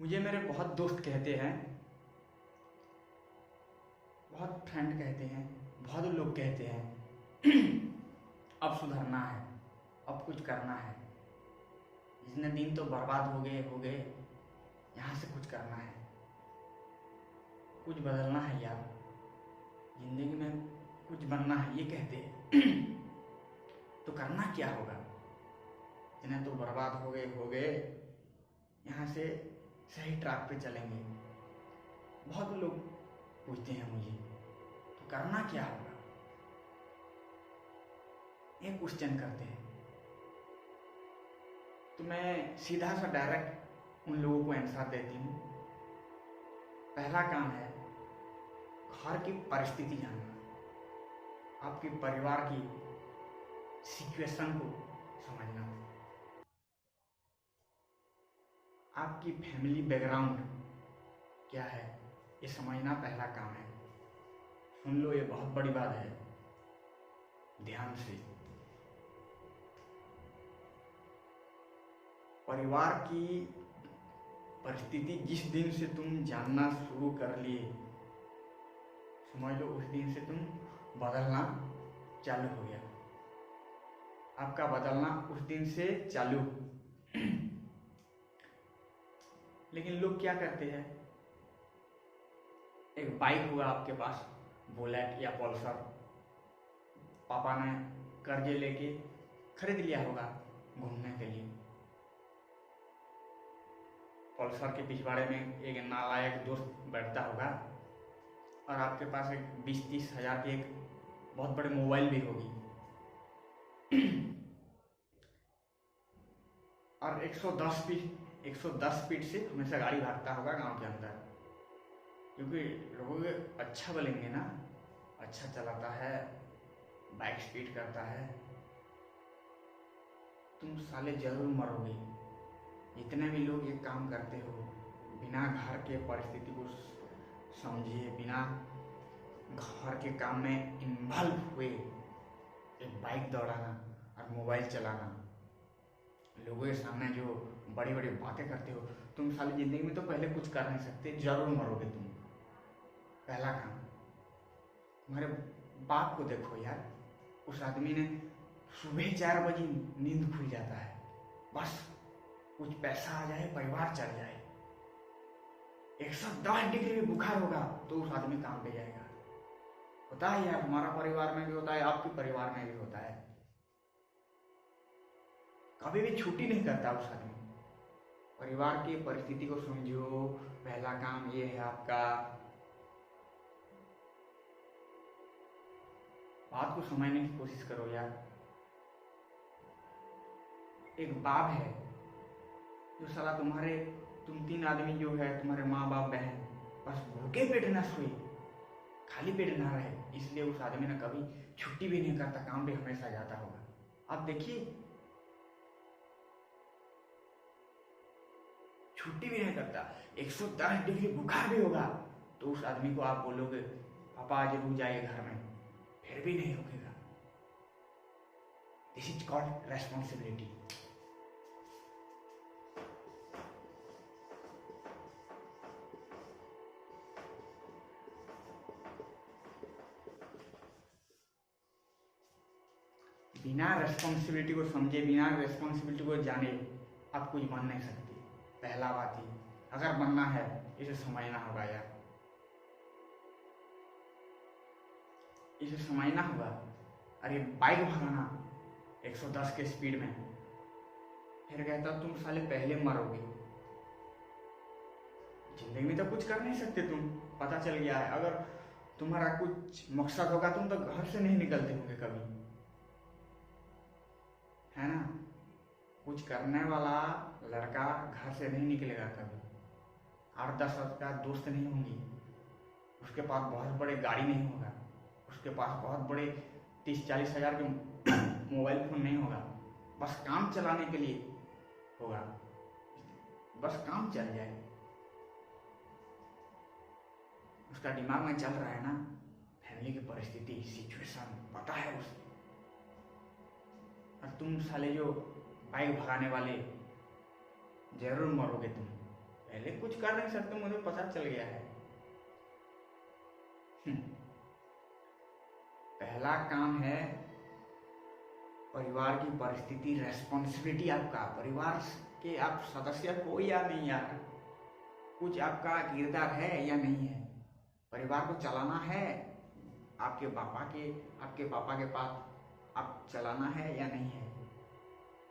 मुझे मेरे बहुत दोस्त कहते हैं, बहुत फ्रेंड कहते हैं, बहुत लोग कहते हैं अब सुधरना है, अब कुछ करना है, इतने दिन तो बर्बाद हो गए, यहाँ से कुछ करना है, कुछ बदलना है यार, जिंदगी में कुछ बनना है, ये कहते हैं। तो करना क्या होगा? इतने तो बर्बाद हो गए, यहाँ से सही ट्रैक पे चलेंगे। बहुत लोग पूछते हैं मुझे, तो करना क्या होगा? एक क्वेश्चन करते हैं, तो मैं सीधा सा डायरेक्ट उन लोगों को आंसर देती हूँ। पहला काम है घर की परिस्थिति जानना, आपके परिवार की सिचुएशन को समझना, आपकी फैमिली बैकग्राउंड क्या है ये समझना पहला काम है। सुन लो, ये बहुत बड़ी बात है, ध्यान से। परिवार की परिस्थिति जिस दिन से तुम जानना शुरू कर लिए, समझ लो उस दिन से तुम बदलना चालू हो गया। आपका बदलना उस दिन से चालू। लेकिन लोग क्या करते हैं, एक बाइक हुआ आपके पास, बुलेट या पल्सर, पापा ने कर्जे लेके खरीद लिया होगा घूमने के लिए। पल्सर के पिछवाड़े में एक नालायक दोस्त बैठता होगा और आपके पास एक 20-30 हज़ार की एक बहुत बड़ी मोबाइल भी होगी और 110 स्पीड से हमेशा गाड़ी भागता होगा गांव के अंदर, क्योंकि लोग अच्छा बोलेंगे ना, अच्छा चलाता है, बाइक स्पीड करता है। तुम साले जरूर मरोगे। जितने भी लोग ये काम करते हो, बिना घर के परिस्थिति को समझे, बिना घर के काम में इन्वॉल्व हुए एक बाइक दौड़ाना और मोबाइल चलाना, लोगों के सामने जो बड़ी बड़ी बातें करते हो, तुम साली जिंदगी में तो पहले कुछ कर नहीं सकते, जरूर मरोगे तुम। पहला काम, तुम्हारे बाप को देखो यार, उस आदमी ने सुबह 4 बजे नींद खुल जाता है, बस कुछ पैसा आ जाए, परिवार चल जाए। 110 डिग्री में बुखार होगा तो उस आदमी काम पे जाएगा। होता है यार, हमारा परिवार में भी होता है, आपके परिवार में भी होता है। कभी भी छुट्टी नहीं करता उस आदमी। परिवार की परिस्थिति को समझो, पहला काम ये है आपका। बात को समझने की कोशिश करो यार। एक बाप है जो साला तुम 3 आदमी जो है, तुम्हारे माँ बाप बहन, बस भूखे पेट ना सोए, खाली पेट ना रहे, इसलिए उस आदमी ने कभी छुट्टी भी नहीं करता, काम पे हमेशा जाता होगा। आप देखिए, छुट्टी भी नहीं करता, 110 डिग्री बुखार भी होगा तो उस आदमी को आप बोलोगे पापा आज रुक जाइए घर में, फिर भी नहीं रुकेगा। This is called responsibility. बिना रेस्पॉन्सिबिलिटी को समझे, बिना रेस्पॉन्सिबिलिटी को जाने आप कुछ बन नहीं सकते। पहला बात ही, अगर बनना है इसे समझना होगा यार, इसे समझना होगा। अरे बाइक भगाना 110 के स्पीड में, फिर कहता तुम साले पहले मरोगे। जिंदगी में तो कुछ कर नहीं सकते तुम, पता चल गया है। अगर तुम्हारा कुछ मकसद होगा तुम तो घर से नहीं निकलते होंगे कभी, है ना। कुछ करने वाला लड़का घर से नहीं निकलेगा कभी। 8-10 वर्ष का दोस्त नहीं होंगी, उसके पास बहुत बड़े गाड़ी नहीं होगा, उसके पास बहुत बड़े 30-40 हज़ार के मोबाइल फोन नहीं होगा, बस काम चलाने के लिए होगा, बस काम चल जाए। उसका दिमाग में चल रहा है ना, फैमिली की परिस्थिति, सिचुएशन पता है उसे। और तुम साले जो बाइक भगाने वाले, जरूर मरोगे तुम, पहले कुछ कर नहीं सकते, मुझे पता चल गया है। पहला काम है परिवार की परिस्थिति, रेस्पॉन्सिबिलिटी आपका, परिवार के आप सदस्य हो या नहीं यार, कुछ आपका किरदार है या नहीं है, परिवार को चलाना है, आपके पापा के पास आप चलाना है या नहीं है।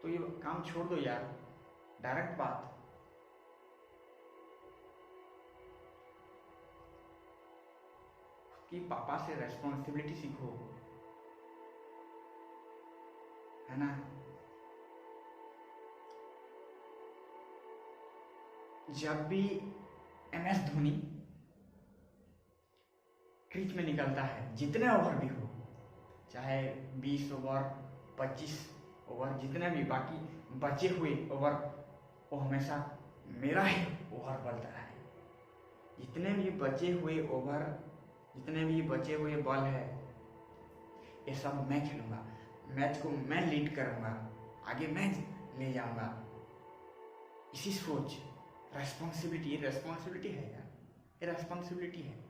तो ये काम छोड़ दो यार, डायरेक्ट बात। कि पापा से रेस्पॉन्सिबिलिटी सीखो, है ना। जब भी MS धोनी क्रीज में निकलता है, जितने ओवर भी हो, चाहे 20 ओवर 25 ओवर, जितने भी बाकी बचे हुए ओवर, वो हमेशा मेरा ही ओवर बोलता है। जितने भी बचे हुए ओवर, जितने भी बचे हुए बॉल है, ये सब मैं खेलूंगा, मैच को मैं लीड करूंगा, आगे मैं ले जाऊंगा। इसी सोच, रेस्पॉन्सिबिलिटी है यार, ये रेस्पॉन्सिबिलिटी है।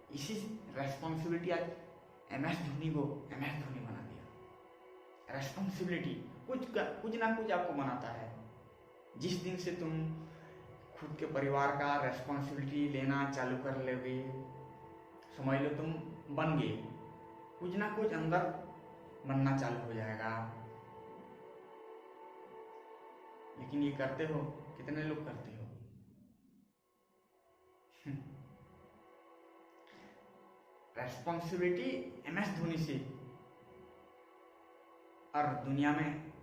इसी रेस्पॉन्सिबिलिटी आज MS धोनी को MS धोनी बना दिया। रेस्पॉन्सिबिलिटी कुछ ना कुछ आपको बनाता है। जिस दिन से तुम खुद के परिवार का रेस्पॉन्सिबिलिटी लेना चालू कर लोगे, समझ लो तुम बन गए, कुछ ना कुछ अंदर बनना चालू हो जाएगा। लेकिन ये करते हो, कितने लोग करते हो? रेस्पॉन्सिबिलिटी MS धोनी से, और दुनिया में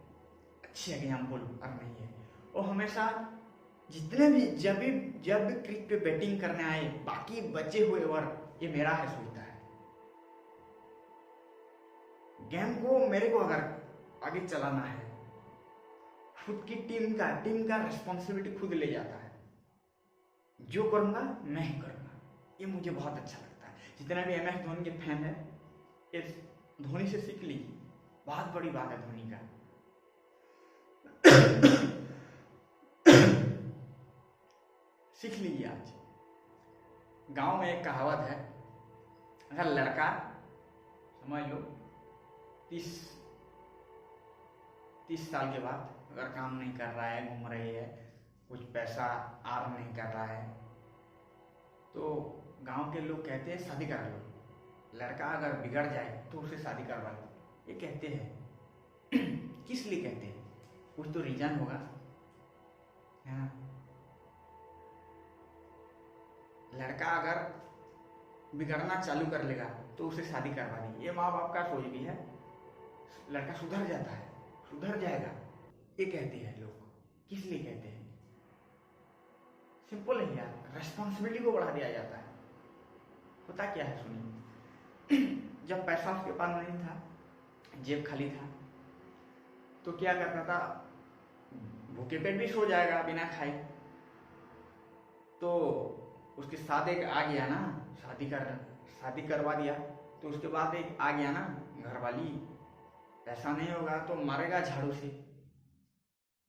अच्छी एग्जाम्पल और नहीं है। वो हमेशा जितने भी जब भी क्रिकेट पे बैटिंग करने आए, बाकी बचे हुए ओवर ये मेरा है सोचता है। गेम को मेरे को अगर आगे चलाना है, खुद की टीम का रेस्पॉन्सिबिलिटी खुद ले जाता है। जो करूंगा मैं ही करूंगा, ये मुझे बहुत अच्छा लगता है। जितना भी MS धोनी के फैन है, इस धोनी से सीख लीजिए, बहुत बड़ी बात है धोनी का। सीख लीजिए आज। गांव में एक कहावत है, अगर लड़का समझ लो 30 साल के बाद अगर काम नहीं कर रहा है, घूम रही है, कुछ पैसा अर्न नहीं कर रहा है, तो गांव के लोग कहते हैं शादी कर लो। लड़का अगर बिगड़ जाए तो उसे शादी करवा लो, ये कहते हैं। किस लिए कहते हैं? कुछ तो रीजन होगा, है ना। लड़का अगर बिगड़ना चालू कर लेगा तो उसे शादी करवा दी, ये माँ बाप का सोच भी है। लड़का सुधर जाता है, सुधर जाएगा, ये कहते हैं लोग। किस लिए कहते हैं? सिंपल है यार, रेस्पॉन्सिबिलिटी को बढ़ा दिया जाता है। होता क्या है सुनिए, जब पैसा उसके पास नहीं था, जेब खाली था, तो क्या करता था, भूखे पेट भी सो जाएगा बिना खाए। तो उसके साथ एक आ गया ना, शादी करवा दिया, तो उसके बाद एक आ गया ना घरवाली, पैसा नहीं होगा तो मारेगा झाड़ू से,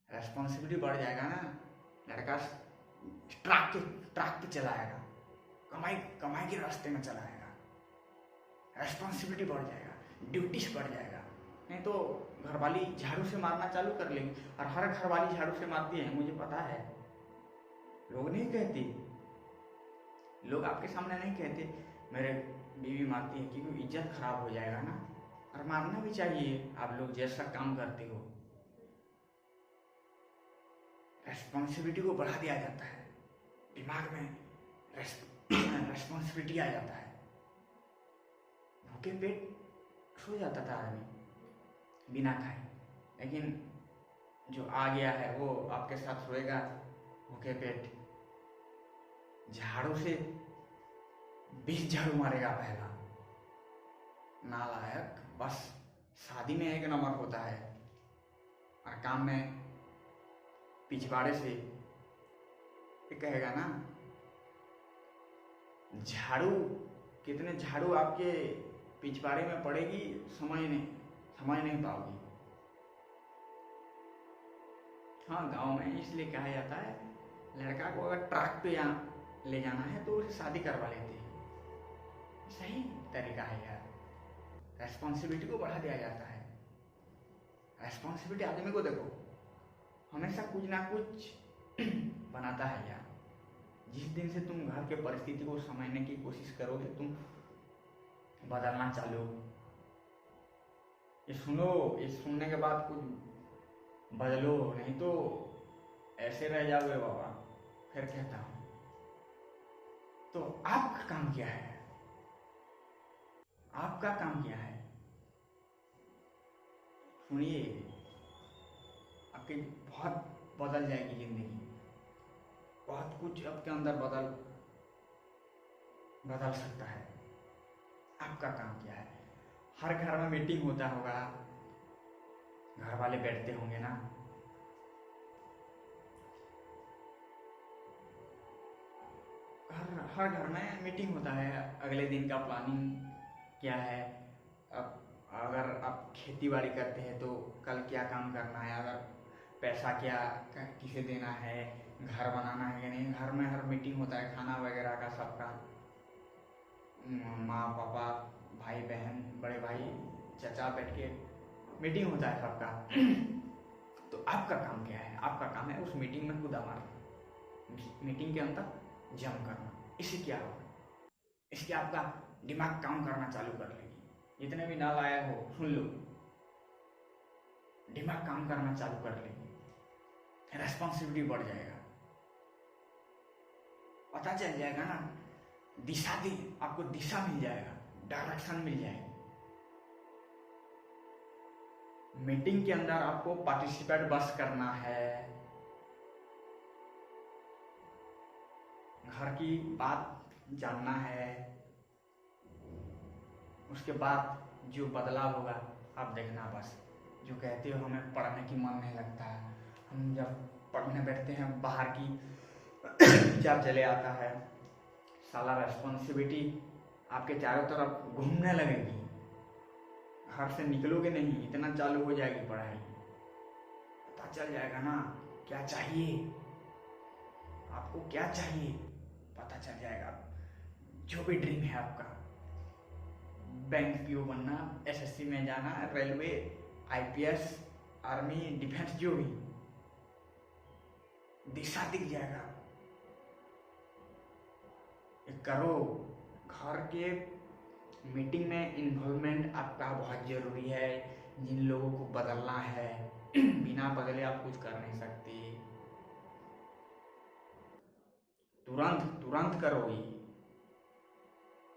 रेस्पॉन्सिबिलिटी बढ़ जाएगा ना। लड़का ट्रक पे चलाएगा, कमाई के रास्ते में चलाएगा, रेस्पॉन्सिबिलिटी बढ़ जाएगा, ड्यूटीज बढ़ जाएगा। नहीं तो घरवाली झाड़ू से मारना चालू कर लेगी, और हर घरवाली झाड़ू से मारती है, मुझे पता है। लोग नहीं कहते, लोग आपके सामने नहीं कहते मेरे बीवी मारती है, क्योंकि इज्जत खराब हो जाएगा ना। और मारना भी चाहिए, आप लोग जैसा काम करते हो। रेस्पॉन्सिबिलिटी को बढ़ा दिया जाता है, दिमाग में रेस्पॉन्सिबिलिटी आ जाता है। भूखे पेट सो जाता था आदमी बिना खाए, लेकिन जो आ गया है वो आपके साथ सोएगा भूखे पेट, झाड़ू से 20 झाड़ू मारेगा पहला। नालायक, बस शादी में एक नंबर होता है और काम में पिछवाड़े से ये कहेगा ना, झाड़ू कितने झाड़ू आपके पिछवाड़े में पड़ेगी समझ नहीं पाओगी। हाँ, गांव में इसलिए कहा जाता है लड़का को अगर ट्रैक पे ले जाना है तो उसे शादी करवा लेते हैं। सही तरीका है यार, रेस्पॉन्सिबिलिटी को बढ़ा दिया जाता है। रेस्पॉन्सिबिलिटी आदमी को देखो हमेशा कुछ ना कुछ बनाता है यार। जिस दिन से तुम घर के परिस्थिति को समझने की कोशिश करोगे, तुम बदलना चालू। ये सुनो, ये सुनने के बाद कुछ बदलो, नहीं तो ऐसे रह जाओगे बाबा। फिर कहता हूं, तो आपका काम क्या है? आपका काम क्या है? सुनिए, आपकी बहुत बदल जाएगी जिंदगी। बहुत कुछ आपके अंदर बदल सकता है। आपका काम क्या है? हर घर में मीटिंग होता होगा, घर वाले बैठते होंगे ना, हर घर में मीटिंग होता है। अगले दिन का प्लानिंग क्या है, अब अगर आप खेती बाड़ी करते हैं तो कल क्या काम करना है, अगर पैसा क्या किसे देना है, घर बनाना है कि नहीं। घर में हर मीटिंग होता है, खाना वगैरह का सबका, माँ पापा भाई बहन बड़े भाई चाचा बैठ के मीटिंग होता है सबका। तो आपका काम क्या है? आपका काम है उस मीटिंग में कूदा मारना, मीटिंग के अंदर जम करना। इससे क्या होगा? इसके आपका दिमाग काम करना चालू कर लेगी। जितने भी नालायक हो सुन लो, दिमाग काम करना चालू कर लेगी, रेस्पॉन्सिबिलिटी बढ़ जाएगा, पता चल जाएगा ना, आपको दिशा मिल जाएगा, डायरेक्शन मिल जाएगी। मीटिंग के अंदर आपको पार्टिसिपेट बस करना है, घर की बात जानना है। उसके बाद जो बदलाव होगा आप देखना बस। जो कहते हो हमें पढ़ने की मन नहीं लगता है, हम जब पढ़ने बैठते हैं बाहर की विचार चले आता है, साला रेस्पॉन्सिबिलिटी आपके चारों तरफ घूमने लगेगी, घर से निकलोगे नहीं, इतना चालू हो जाएगी पढ़ाई। पता चल जाएगा ना क्या चाहिए आपको, क्या चाहिए पता चल जाएगा। जो भी ड्रीम है आपका, बैंक पीओ बनना, एसएससी में जाना, रेलवे, आईपीएस, आर्मी, डिफेंस, जो भी, दिशा दिख जाएगा। करो। घर के मीटिंग में इन्वॉल्वमेंट आपका बहुत जरूरी है। जिन लोगों को बदलना है, बिना बदले आप कुछ कर नहीं सकते। तुरंत करो ये।